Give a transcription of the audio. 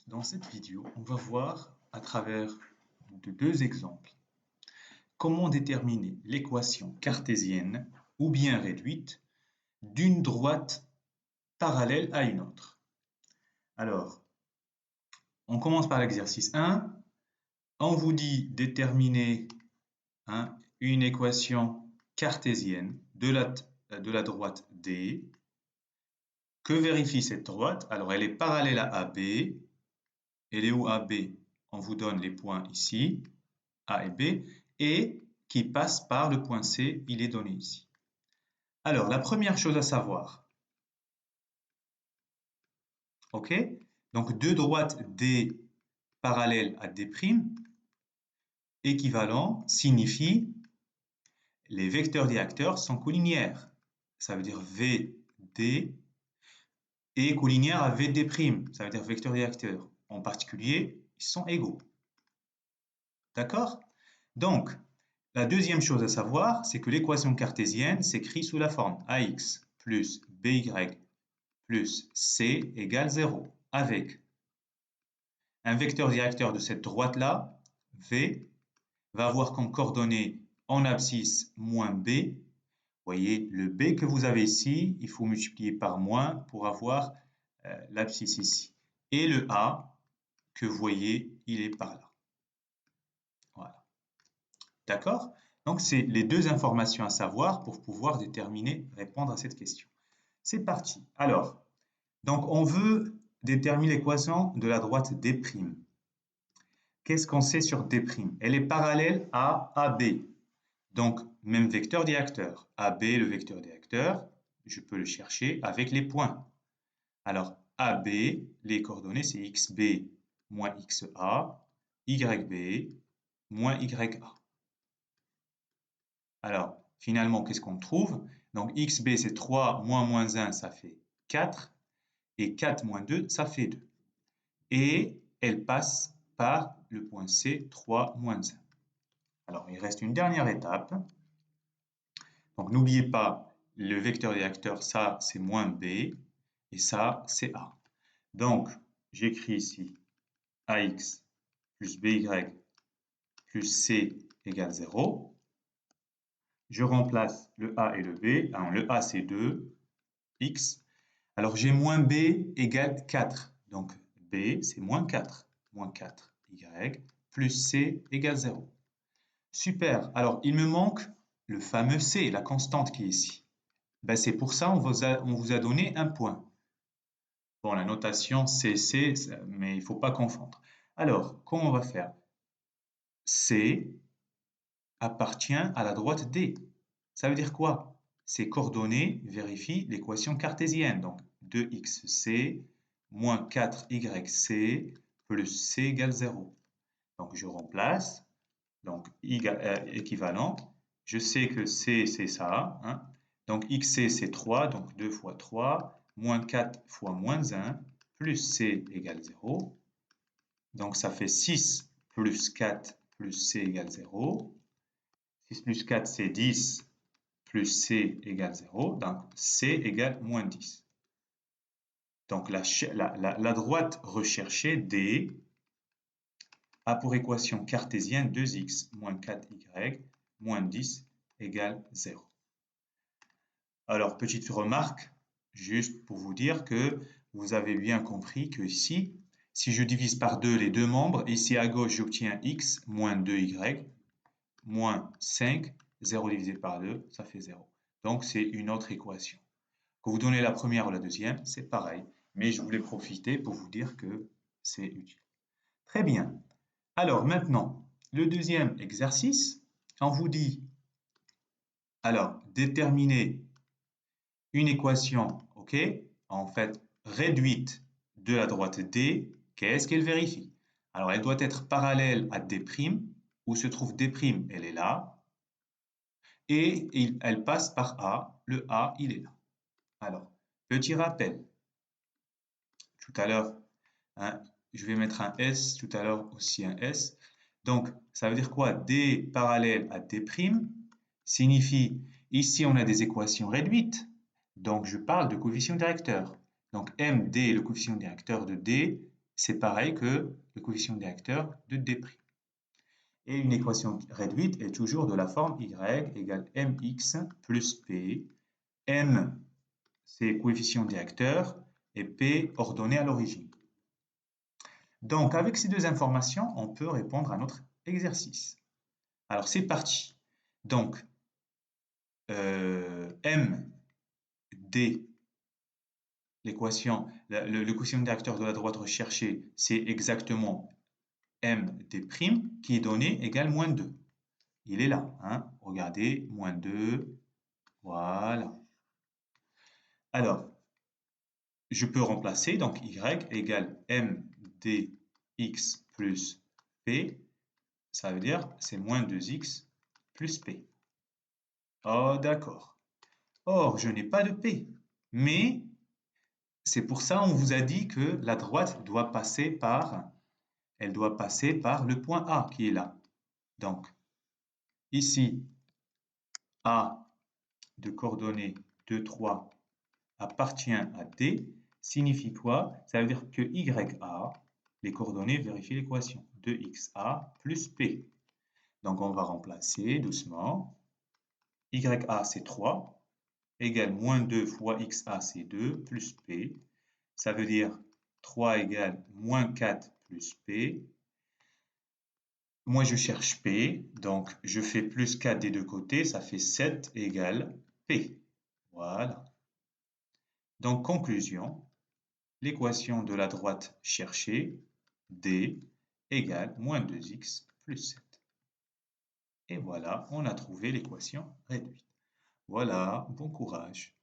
Dans cette vidéo, on va voir à travers de deux exemples comment déterminer l'équation cartésienne ou bien réduite d'une droite parallèle à une autre. Alors, on commence par l'exercice 1. On vous dit déterminer une équation cartésienne de la droite D. Que vérifie cette droite? Alors, elle est parallèle à AB. Elle est où AB? On vous donne les points ici, A et B, et qui passe par le point C, il est donné ici. Alors, la première chose à savoir, ok? Donc, deux droites D parallèles à D', équivalent, signifie les vecteurs directeurs sont collinéaires. Ça veut dire VD est collinéaire à VD', ça veut dire vecteur directeur. En particulier, ils sont égaux. D'accord? Donc, la deuxième chose à savoir, c'est que l'équation cartésienne s'écrit sous la forme AX plus BY plus C égale 0, avec un vecteur directeur de cette droite-là, V, va avoir comme coordonnée en abscisse moins B. Vous voyez, le B que vous avez ici, il faut multiplier par moins pour avoir l'abscisse ici. Et le A, que vous voyez, il est par là. Voilà. D'accord? Donc, c'est les deux informations à savoir pour pouvoir répondre à cette question. C'est parti. Alors, donc on veut déterminer l'équation de la droite D'. Qu'est-ce qu'on sait sur D'? Elle est parallèle à AB. Donc, même vecteur directeur. AB, le vecteur directeur, je peux le chercher avec les points. Alors, AB, les coordonnées, c'est XB moins XA, YB moins YA. Alors, finalement, qu'est-ce qu'on trouve? Donc, XB, c'est 3 moins 1, ça fait 4. Et 4 moins 2, ça fait 2. Et elle passe par le point C, 3 moins 1. Alors, il reste une dernière étape. Donc, n'oubliez pas, le vecteur directeur, ça, c'est moins B. Et ça, c'est A. Donc, j'écris ici AX plus BY plus C égale 0. Je remplace le A et le B. Alors, le A, c'est 2, X. Alors, j'ai moins B égale 4. Donc, B, c'est moins 4. Moins 4, Y, plus C égale 0. Super. Alors, il me manque le fameux C, la constante qui est ici. Ben, c'est pour ça on vous a donné un point. Bon, la notation C, mais il ne faut pas confondre. Alors, comment on va faire? C appartient à la droite D. Ça veut dire quoi? Ces coordonnées vérifient l'équation cartésienne. Donc, 2xc moins 4yc plus c égale 0. Donc, je remplace. Donc, équivalent. Je sais que c, c'est ça. Donc, xc, c'est 3. Donc, 2 fois 3. Moins 4 fois moins 1. Plus c égale 0. Donc, ça fait 6 plus 4 plus c égale 0. 6 plus 4, c'est 10. Plus C égale 0, donc C égale moins 10. Donc la droite recherchée D a pour équation cartésienne 2x moins 4y moins 10 égale 0. Alors, petite remarque, juste pour vous dire que vous avez bien compris que ici, si je divise par 2 les deux membres, ici à gauche, j'obtiens x moins 2y moins 5, 0 divisé par 2, ça fait 0. Donc, c'est une autre équation. Que vous donnez la première ou la deuxième, c'est pareil. Mais je voulais profiter pour vous dire que c'est utile. Très bien. Alors, maintenant, le deuxième exercice, on vous dit, alors, déterminer une équation, ok, en fait, réduite de la droite D, qu'est-ce qu'elle vérifie? Alors, elle doit être parallèle à D', où se trouve D', elle est là, et elle passe par A, le A, il est là. Alors, petit rappel, tout à l'heure, je vais mettre un S, tout à l'heure aussi un S. Donc, ça veut dire quoi? D parallèle à D' signifie, ici on a des équations réduites, donc je parle de coefficient directeur. Donc MD, le coefficient directeur de D, c'est pareil que le coefficient directeur de D'. Et une équation réduite est toujours de la forme y égale mx plus p. M, c'est coefficient directeur, et p ordonnée à l'origine. Donc, avec ces deux informations, on peut répondre à notre exercice. Alors, c'est parti. Donc, m, d, l'équation, le coefficient directeur de la droite recherchée, c'est exactement m d' qui est donné égale moins 2. Il est là, hein? Regardez, moins 2, voilà. Alors, je peux remplacer, donc y égale m dx plus p, ça veut dire c'est moins 2x plus p. Oh, d'accord. Or, je n'ai pas de p, mais c'est pour ça on vous a dit que la droite doit passer par, elle doit passer par le point A qui est là. Donc, ici, A de coordonnées 2, 3 appartient à D, signifie quoi? Ça veut dire que YA, les coordonnées, vérifiez l'équation, 2XA plus P. Donc on va remplacer doucement. YA c'est 3, égale moins 2 fois XA c'est 2, plus P. Ça veut dire 3 égale moins 4 plus P. Moi je cherche P, donc je fais plus 4 des deux côtés, ça fait 7 égale P. Voilà. Donc conclusion, l'équation de la droite cherchée, D, égale moins 2x plus 7. Et voilà, on a trouvé l'équation réduite. Voilà, bon courage.